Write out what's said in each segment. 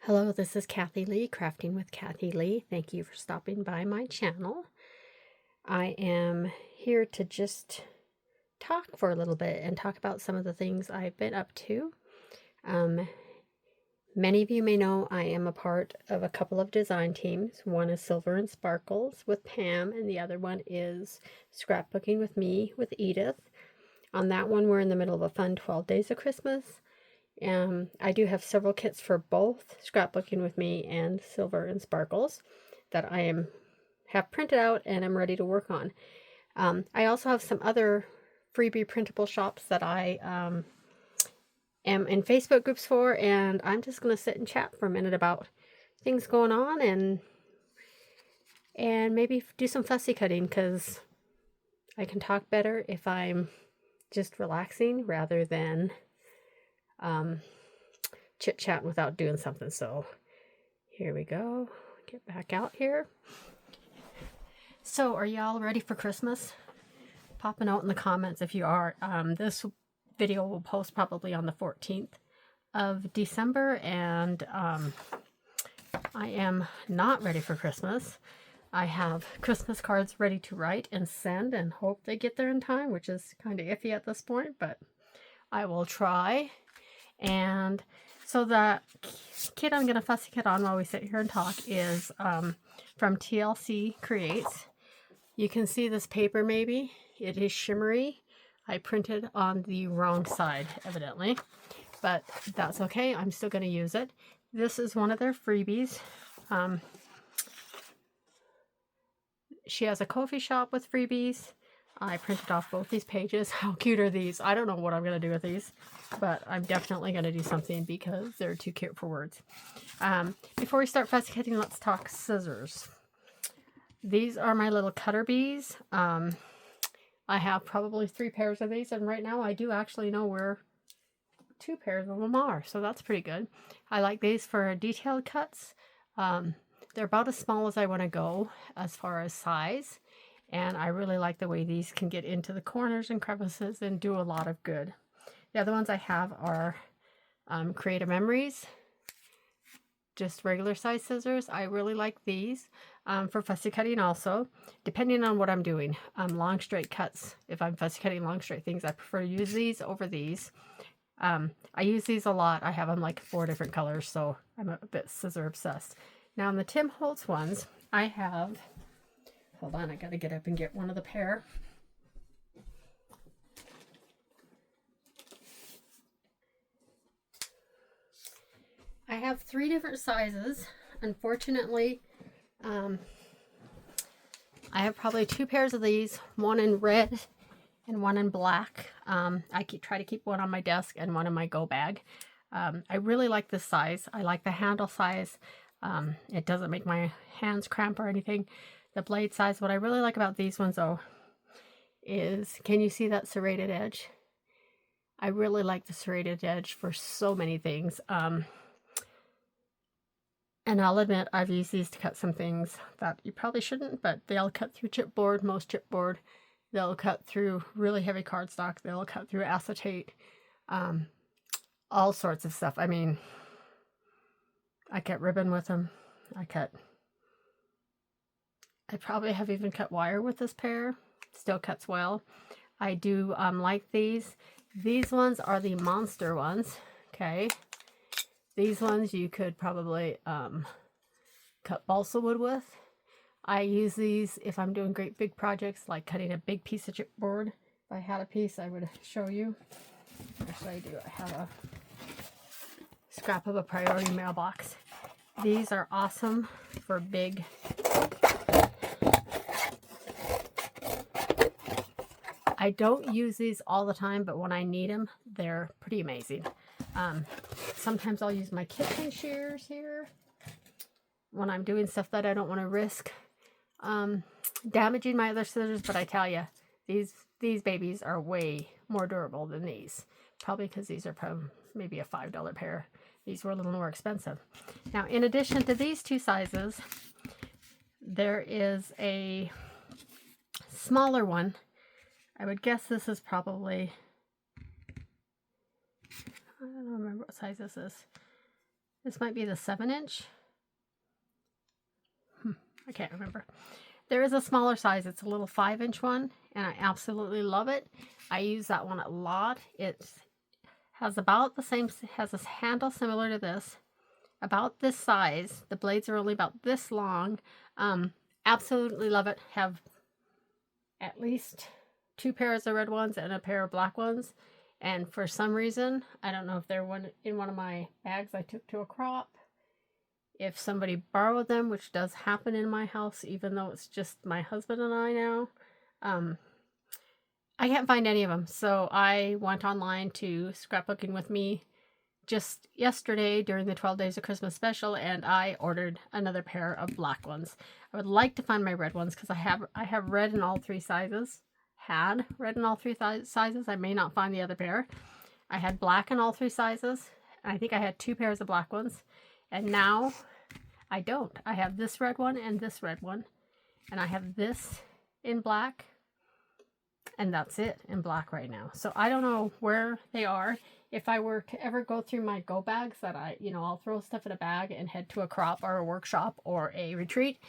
Hello, this is Kathy Lee, Crafting with Kathy Lee. Thank you for stopping by my channel. I am here to just talk for a little bit and talk about some of the things I've been up to. Many of you may know I am a part of a couple of design teams. One is Silver and Sparkles with Pam, and the other one is Scrapbooking with me with Edith. On that one, we're in the middle of a fun 12 Days of Christmas. I do have several kits for both Scrapbooking with me and Silver and Sparkles that I have printed out and I'm ready to work on. I also have some other freebie printable shops that I am in Facebook groups for, and I'm just going to sit and chat for a minute about things going on and maybe do some fussy cutting, because I can talk better if I'm just relaxing rather than chit-chat without doing something. So here we go. Get back out here. So are y'all ready for Christmas? Pop a note in the comments if you are. This video will post probably on the 14th of December, and I am not ready for Christmas. I have Christmas cards ready to write and send and hope they get there in time, which is kind of iffy at this point, but I will try. And so the kit I'm going to fussy cut on while we sit here and talk is from TLC Creates. You can see this paper maybe. It is shimmery. I printed on the wrong side, evidently, but that's okay. I'm still going to use it. This is one of their freebies. She has a coffee shop with freebies. I printed off both these pages. How cute are these? I don't know what I'm going to do with these, but I'm definitely going to do something because they're too cute for words. Before we start fussy cutting, let's talk scissors. These are my little cutter bees. I have probably 3 pairs of these, and right now I do actually know where 2 pairs of them are, so that's pretty good. I like these for detailed cuts. They're about as small as I want to go as far as size. And I really like the way these can get into the corners and crevices and do a lot of good. The other ones I have are Creative Memories, just regular size scissors. I really like these for fussy cutting also, depending on what I'm doing. Long straight cuts, if I'm fussy cutting long straight things, I prefer to use these over these. I use these a lot. I have them like 4 different colors, so I'm a bit scissor obsessed. Now in the Tim Holtz ones, I have... Hold on, I gotta get up and get one of the pair. I have 3 different sizes. Unfortunately, I have probably 2 pairs of these, one in red and one in black. I try to keep one on my desk and one in my go bag. I really like this size. I like the handle size. It doesn't make my hands cramp or anything. The blade size, what I really like about these ones though is, can you see that serrated edge? I really like the serrated edge for so many things. And I'll admit I've used these to cut some things that you probably shouldn't, but they'll cut through chipboard, most chipboard. They'll cut through really heavy cardstock. They'll cut through acetate. All sorts of stuff. I mean, I cut ribbon with them. I probably have even cut wire with this pair. Still cuts well. I do like these. These ones are the monster ones. Okay. These ones you could probably cut balsa wood with. I use these if I'm doing great big projects, like cutting a big piece of chipboard. If I had a piece, I would show you. Actually, I do. I have a scrap of a priority mailbox. These are awesome for big... I don't use these all the time, but when I need them, they're pretty amazing. Sometimes I'll use my kitchen shears here when I'm doing stuff that I don't want to risk damaging my other scissors, but I tell you, these babies are way more durable than these. Probably because these are maybe a $5 pair. These were a little more expensive. Now, in addition to these 2 sizes, there is a smaller one. I would guess this is probably, I don't remember what size this is. This might be the 7-inch. I can't remember. There is a smaller size. It's a little 5-inch one, and I absolutely love it. I use that one a lot. It has about the same, has a handle similar to this, about this size. The blades are only about this long. Absolutely love it. Have at least 2 pairs of red ones and a pair of black ones. And for some reason, I don't know if they're in one of my bags I took to a crop, if somebody borrowed them, which does happen in my house, even though it's just my husband and I now. I can't find any of them. So I went online to Scrapbooking with Me just yesterday during the 12 Days of Christmas special, and I ordered another pair of black ones. I would like to find my red ones because I have red in all 3 sizes. Had red in all 3 sizes. I may not find the other pair. I had black in all 3 sizes. I think I had 2 pairs of black ones. And now I don't. I have this red one and this red one. And I have this in black. And that's it in black right now. So I don't know where they are. If I were to ever go through my go bags that I'll throw stuff in a bag and head to a crop or a workshop or a retreat.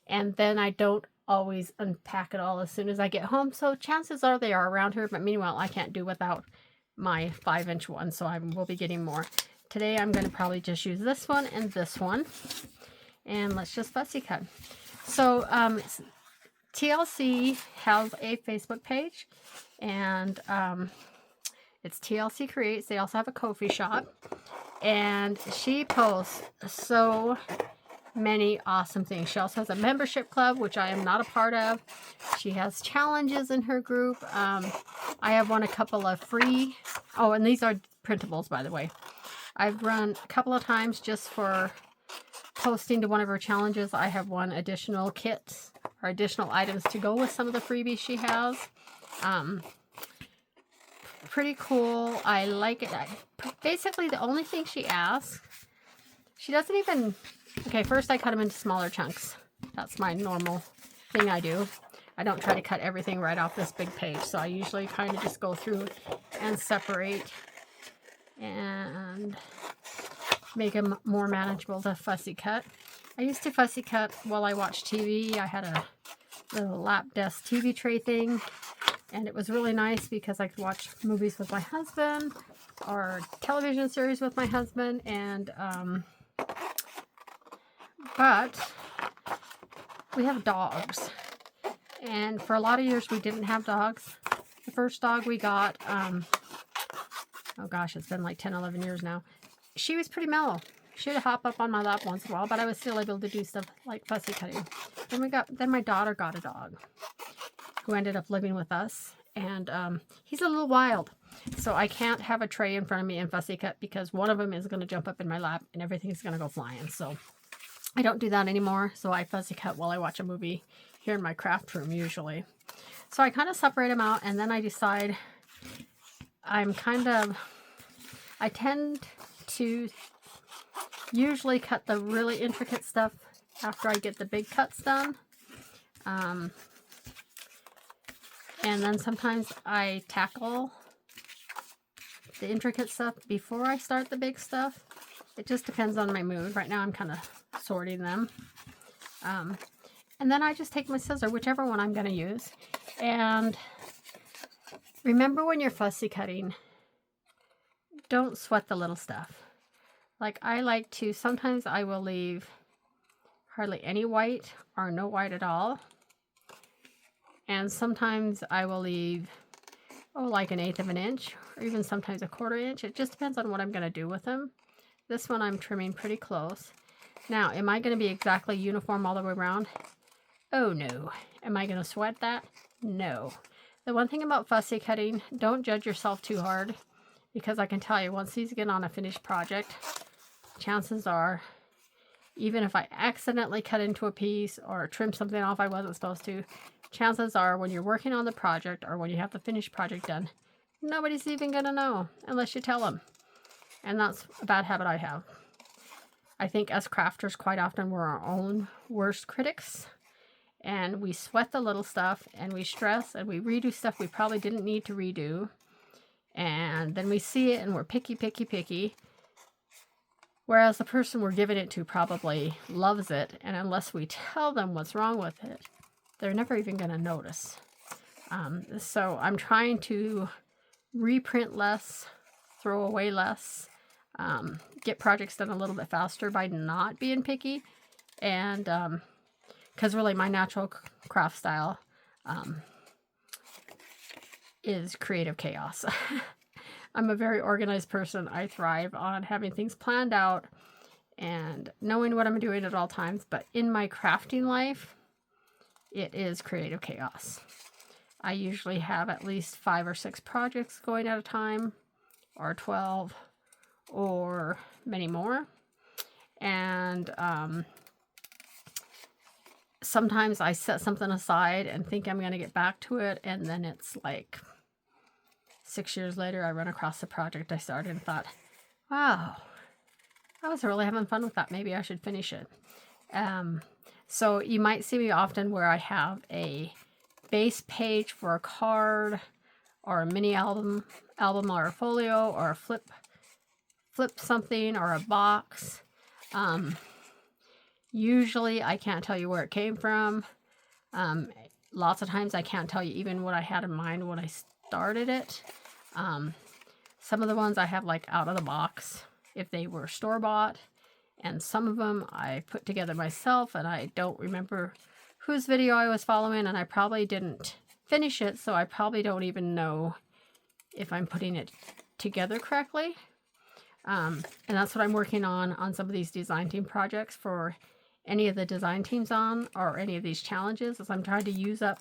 And then I don't always unpack it all as soon as I get home. So chances are they are around here. But meanwhile, I can't do without my 5-inch one. So I will be getting more. Today I'm going to probably just use this one and this one. And let's just fussy cut. So TLC has a Facebook page. And it's TLC Creates. They also have a Ko-fi shop. And she posts so many awesome things. She also has a membership club, which I am not a part of. She has challenges in her group. I have won a couple of free... Oh, and these are printables, by the way. I've run a couple of times just for posting to one of her challenges. I have won additional kits or additional items to go with some of the freebies she has. Pretty cool. I like it. Basically, the only thing she asks, she doesn't even... Okay, first I cut them into smaller chunks. That's my normal thing I do. I don't try to cut everything right off this big page. So I usually kind of just go through and separate and make them more manageable to fussy cut. I used to fussy cut while I watched TV. I had a little lap desk TV tray thing, and it was really nice because I could watch movies with my husband or television series with my husband. And but we have dogs, and for a lot of years we didn't have dogs. The first dog we got, oh gosh, it's been like 10, 11 years now. She was pretty mellow. She would hop up on my lap once in a while, but I was still able to do stuff like fussy cutting. Then my daughter got a dog who ended up living with us, and he's a little wild. So I can't have a tray in front of me and fussy cut because one of them is going to jump up in my lap and everything's going to go flying. So I don't do that anymore. So I fussy cut while I watch a movie here in my craft room usually. So I kind of separate them out, and then I decide I tend to usually cut the really intricate stuff after I get the big cuts done. And then sometimes I tackle the intricate stuff before I start the big stuff. It just depends on my mood. Right now I'm kind of sorting them. And then I just take my scissor, whichever one I'm going to use. And remember, when you're fussy cutting, don't sweat the little stuff. Like I like to, sometimes I will leave hardly any white or no white at all. And sometimes I will leave, like 1/8 of an inch, or even sometimes 1/4 inch. It just depends on what I'm going to do with them. This one I'm trimming pretty close. Now, am I going to be exactly uniform all the way around? Oh no. Am I going to sweat that? No. The one thing about fussy cutting, don't judge yourself too hard, because I can tell you, once these get on a finished project, chances are, even if I accidentally cut into a piece or trim something off I wasn't supposed to, chances are when you're working on the project or when you have the finished project done, nobody's even going to know unless you tell them. And that's a bad habit I have. I think as crafters, quite often we're our own worst critics. And we sweat the little stuff, and we stress, and we redo stuff we probably didn't need to redo. And then we see it, and we're picky, picky, picky. Whereas the person we're giving it to probably loves it, and unless we tell them what's wrong with it, they're never even going to notice. So I'm trying to reprint less, throw away less, get projects done a little bit faster by not being picky, and because really my natural craft style is creative chaos. I'm a very organized person. I thrive on having things planned out and knowing what I'm doing at all times, but in my crafting life, it is creative chaos. I usually have at least 5 or 6 projects going at a time, or 12, or many more. And sometimes I set something aside and think I'm going to get back to it, and then it's like 6 years later, I run across the project I started and thought, wow, I was really having fun with that. Maybe I should finish it. So you might see me often where I have a base page for a card or a mini album or a folio or a flip something or a box. Usually I can't tell you where it came from. Lots of times I can't tell you even what I had in mind when I started it. Some of the ones I have like out of the box if they were store-bought, and some of them I put together myself, and I don't remember whose video I was following, and I probably didn't finish it, so I probably don't even know if I'm putting it together correctly. And that's what I'm working on some of these design team projects for any of the design teams on, or any of these challenges, as I'm trying to use up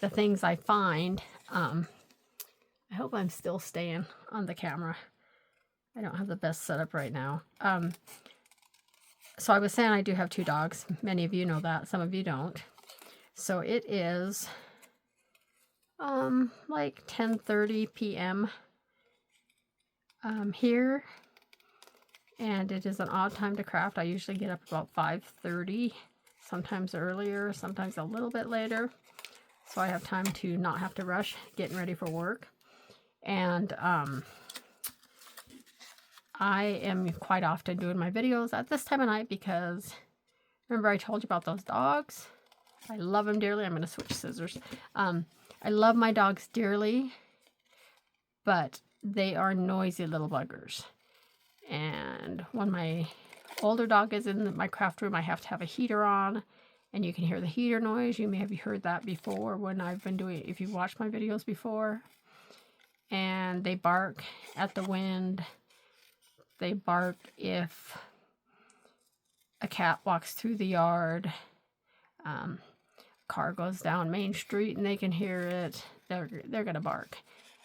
the things I find. I hope I'm still staying on the camera. I don't have the best setup right now. So I was saying I do have 2 dogs. Many of you know that. Some of you don't. So it is like 10:30 p.m. Here. And it is an odd time to craft. I usually get up about 5:30, sometimes earlier, sometimes a little bit later. So I have time to not have to rush getting ready for work. And I am quite often doing my videos at this time of night because remember I told you about those dogs? I love them dearly. I'm going to switch scissors. I love my dogs dearly, but they are noisy little buggers. And when my older dog is in my craft room, I have to have a heater on, and you can hear the heater noise. You may have heard that before when I've been doing, if you've watched my videos before. And they bark at the wind. They bark if a cat walks through the yard. Car goes down Main Street and they can hear it. They're gonna bark,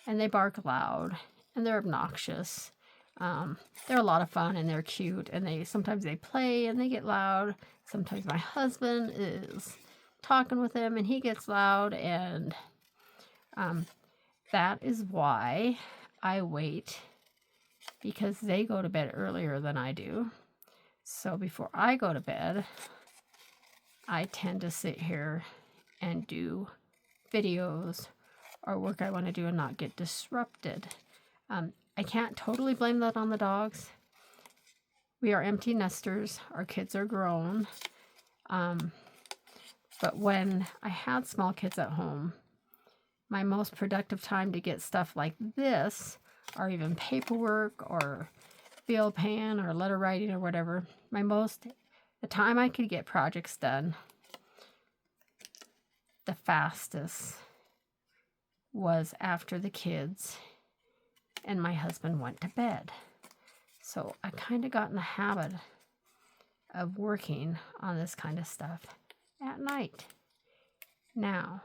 and they bark loud, and they're obnoxious. They're a lot of fun, and they're cute, and sometimes they play and they get loud. Sometimes my husband is talking with them and he gets loud, and that is why I wait, because they go to bed earlier than I do. So before I go to bed, I tend to sit here and do videos or work I want to do and not get disrupted. I can't totally blame that on the dogs. We are empty nesters. Our kids are grown. But when I had small kids at home, my most productive time to get stuff like this, or even paperwork or bill paying or letter writing or whatever, the time I could get projects done the fastest was after the kids and my husband went to bed. So I kind of got in the habit of working on this kind of stuff at night. Now,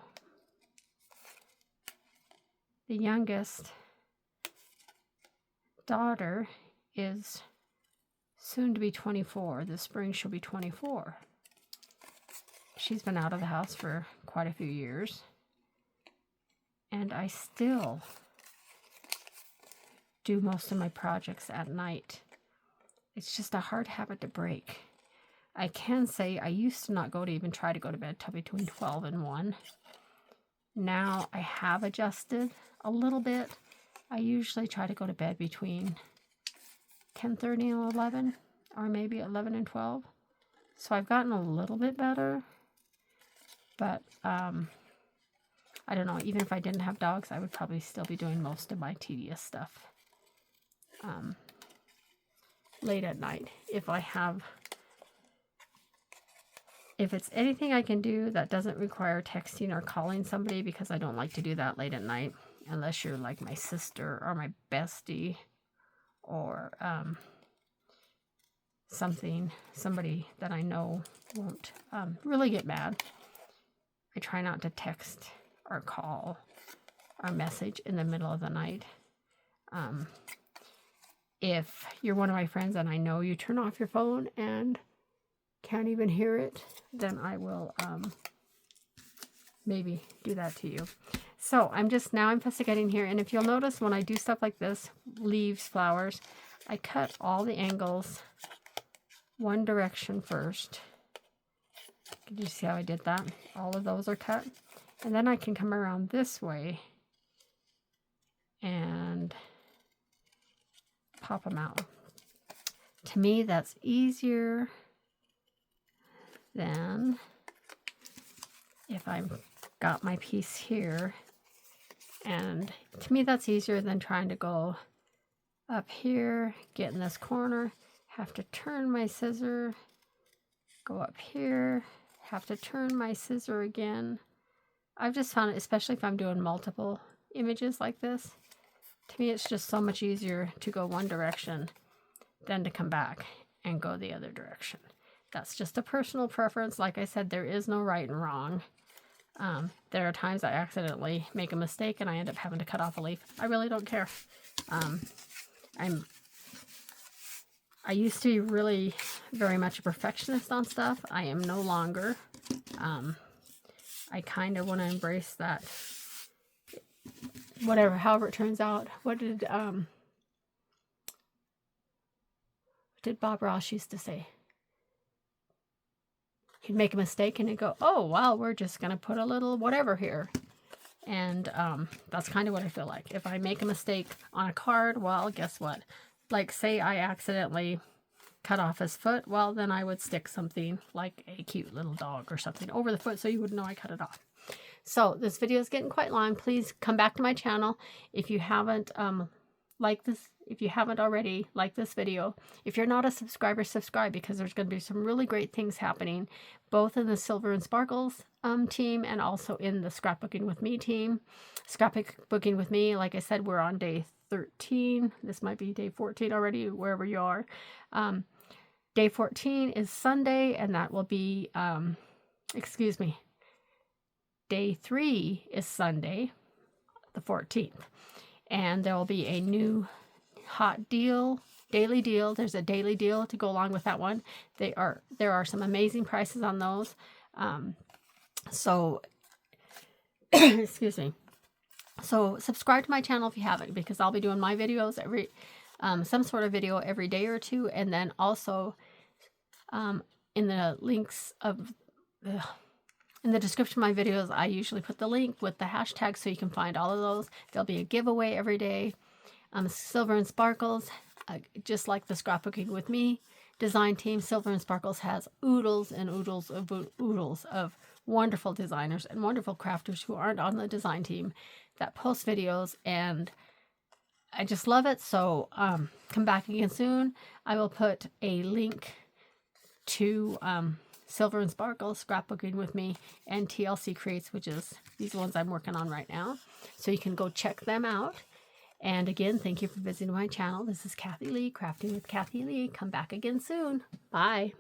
the youngest daughter is soon to be 24. This spring she'll be 24. She's been out of the house for quite a few years. And I still do most of my projects at night. It's just a hard habit to break. I can say I used to not even try to go to bed till between 12 and 1. Now I have adjusted a little bit. I usually try to go to bed between 10:30 and 11, or maybe 11 and 12. So I've gotten a little bit better, but I don't know, even if I didn't have dogs, I would probably still be doing most of my tedious stuff late at night. If it's anything I can do that doesn't require texting or calling somebody, because I don't like to do that late at night, unless you're like my sister or my bestie, or somebody that I know won't really get mad. I try not to text or call or message in the middle of the night. If you're one of my friends and I know you turn off your phone and can't even hear it, then I will maybe do that to you. So I'm fussy cutting here, and if you'll notice when I do stuff like this, leaves, flowers, I cut all the angles one direction first. Can you see how I did that? All of those are cut, and then I can come around this way and pop them out. To me, that's easier than if I've got my piece here, and to me that's easier than trying to go up here, get in this corner, have to turn my scissor, go up here, have to turn my scissor again. I've just found it, especially if I'm doing multiple images like this, to me it's just so much easier to go one direction than to come back and go the other direction. That's just a personal preference. Like I said, there is no right and wrong. There are times I accidentally make a mistake and I end up having to cut off a leaf. I really don't care. I used to be really very much a perfectionist on stuff. I am no longer. I kind of want to embrace that. However it turns out. What did Bob Ross used to say? He'd make a mistake and he'd go, oh, well, we're just going to put a little whatever here. And that's kind of what I feel like. If I make a mistake on a card, well, guess what? Like, say I accidentally cut off his foot, well, then I would stick something like a cute little dog or something over the foot so you would know I cut it off. So this video is getting quite long. Please come back to my channel. If you haven't if you haven't already, like this video. If you're not a subscriber, subscribe, because there's going to be some really great things happening, both in the Silver and Sparkles team and also in the Scrapbooking with Me team. Scrapbooking with Me, like I said, we're on day 13. This might be day 14 already, wherever you are. Day 14 is Sunday, and that will be, day 3 is Sunday, the 14th. And there will be a new hot deal, daily deal. There's a daily deal to go along with that one. There are some amazing prices on those. So excuse me. So subscribe to my channel if you haven't, because I'll be doing my videos every some sort of video every day or two, and then also in the links of in the description of my videos, I usually put the link with the hashtag so you can find all of those. There'll be a giveaway every day. Silver and Sparkles, just like the Scrapbooking with Me design team, Silver and Sparkles has oodles and oodles of wonderful designers and wonderful crafters who aren't on the design team that post videos, and I just love it. So come back again soon. I will put a link to Silver and Sparkles, Scrapbooking with Me, and TLC Creates, which is these ones I'm working on right now. So you can go check them out. And again, thank you for visiting my channel. This is Kathy Lee, Crafting with Kathy Lee. Come back again soon. Bye.